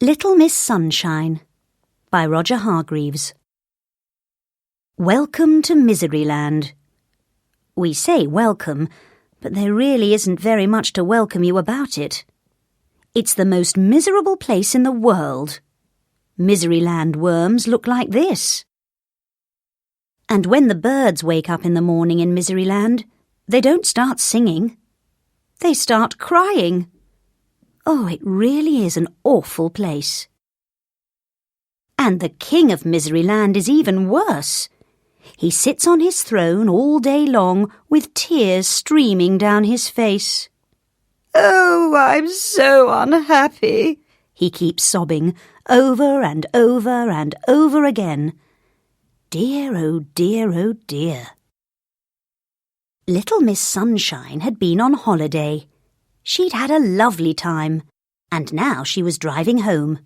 Little Miss Sunshine by Roger Hargreaves. Welcome to Miseryland. We say welcome, but there really isn't very much to welcome you about it. It's the most miserable place in the world. Miseryland worms look like this. And when the birds wake up in the morning in Miseryland, they don't start singing. They start crying. Oh, it really is an awful place. And the king of Miseryland is even worse. He sits on his throne all day long with tears streaming down his face. Oh, I'm so unhappy, he keeps sobbing over and over and over again. Dear, oh dear, oh dear. Little Miss Sunshine had been on holiday. She'd had a lovely time, and now she was driving home.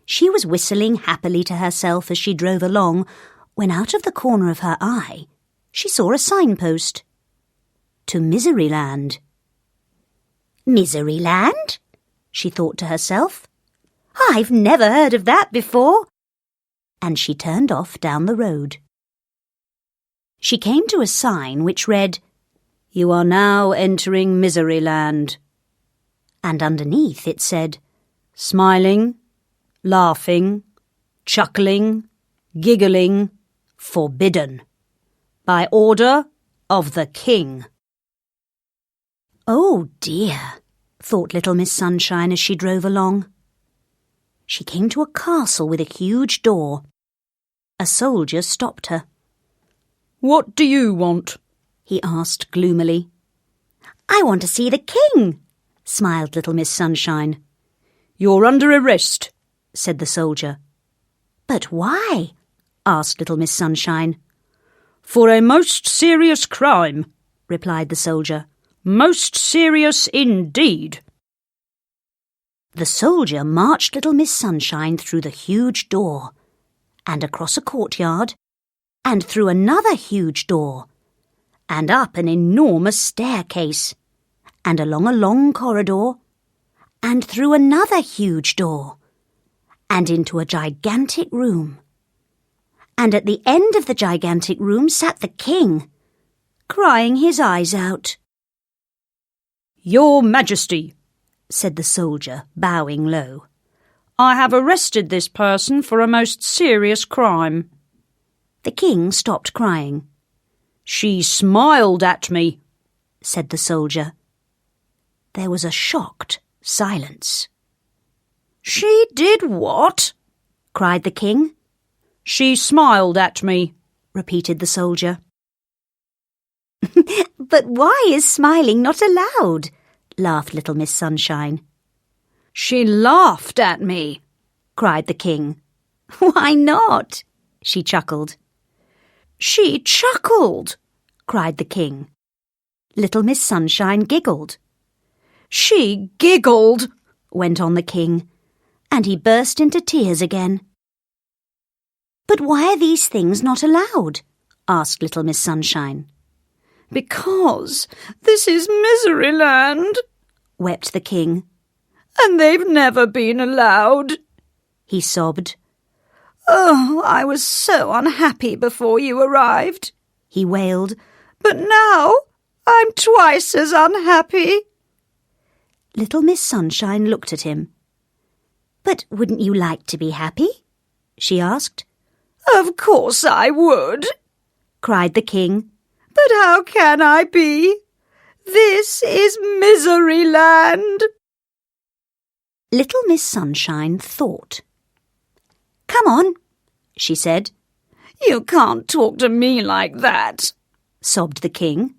She was whistling happily to herself as she drove along, when out of the corner of her eye, she saw a signpost. To Miseryland. Miseryland? She thought to herself. I've never heard of that before. And she turned off down the road. She came to a sign which read, "You are now entering Miseryland." And underneath it said, "Smiling, laughing, chuckling, giggling, forbidden. By order of the king." Oh dear, thought Little Miss Sunshine as she drove along. She came to a castle with a huge door. A soldier stopped her. "What do you want?" he asked gloomily. "I want to see the king," smiled Little Miss Sunshine. "You're under arrest," said the soldier. "But why?" asked Little Miss Sunshine. "For a most serious crime," replied the soldier. "Most serious indeed." The soldier marched Little Miss Sunshine through the huge door, and across a courtyard, and through another huge door, and up an enormous staircase, and along a long corridor, and through another huge door, and into a gigantic room. And at the end of the gigantic room sat the king, crying his eyes out. "Your Majesty," said the soldier, bowing low, "I have arrested this person for a most serious crime." The king stopped crying. "She smiled at me," said the soldier. There was a shocked silence. "She did what?" cried the king. "She smiled at me," repeated the soldier. "But why is smiling not allowed?" laughed Little Miss Sunshine. "She laughed at me," cried the king. "Why not?" she chuckled. "She chuckled," cried the king. Little Miss Sunshine giggled. "She giggled," went on the king, and he burst into tears again. "But why are these things not allowed?" asked Little Miss Sunshine. "Because this is Miseryland," wept the king. "And they've never been allowed," he sobbed. "Oh, I was so unhappy before you arrived," he wailed. "But now I'm twice as unhappy." Little Miss Sunshine looked at him. "But wouldn't you like to be happy?" she asked. "Of course I would," cried the king. "But how can I be? This is Miseryland." Little Miss Sunshine thought. "Come on," she said. "You can't talk to me like that," sobbed the king.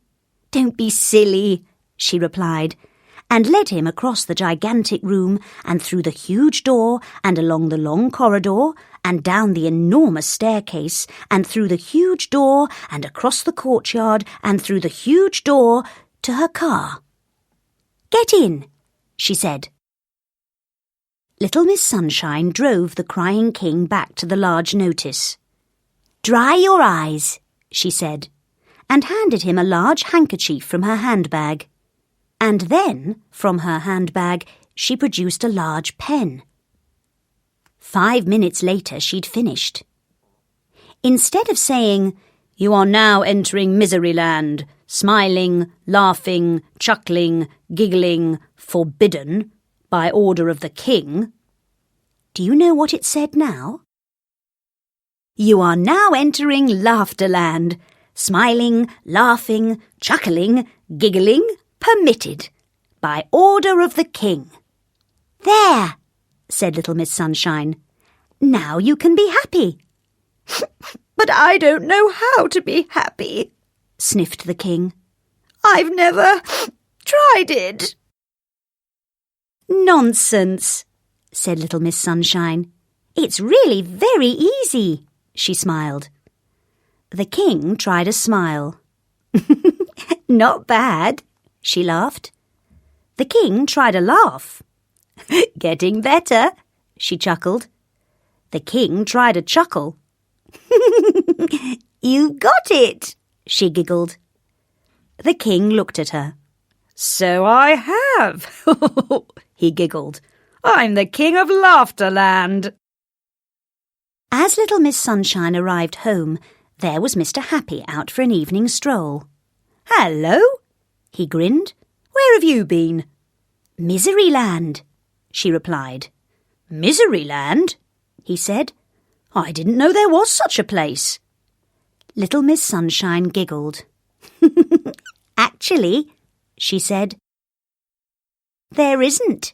"Don't be silly," she replied, and led him across the gigantic room and through the huge door and along the long corridor and down the enormous staircase and through the huge door and across the courtyard and through the huge door to her car. "Get in," she said. Little Miss Sunshine drove the crying king back to the large notice. "Dry your eyes," she said, and handed him a large handkerchief from her handbag. And then, from her handbag, she produced a large pen. 5 minutes later, she'd finished. Instead of saying, "You are now entering Miseryland, smiling, laughing, chuckling, giggling, forbidden, by order of the king," do you know what it said now? "You are now entering Laughterland, smiling, laughing, chuckling, giggling, permitted, by order of the king." "There," said Little Miss Sunshine. "Now you can be happy." "But I don't know how to be happy," sniffed the king. "I've never tried it." "Nonsense," said Little Miss Sunshine. "It's really very easy," she smiled. The king tried a smile. "Not bad," she laughed. The king tried a laugh. "Getting better," she chuckled. The king tried a chuckle. "You got it," she giggled. The king looked at her. "So I have," he giggled. "I'm the king of Laughterland." As Little Miss Sunshine arrived home, there was Mr. Happy out for an evening stroll. "Hello," he grinned. "Where have you been?" "Miseryland," she replied. "Miseryland?" he said. "I didn't know there was such a place." Little Miss Sunshine giggled. "Actually," she said, "there isn't."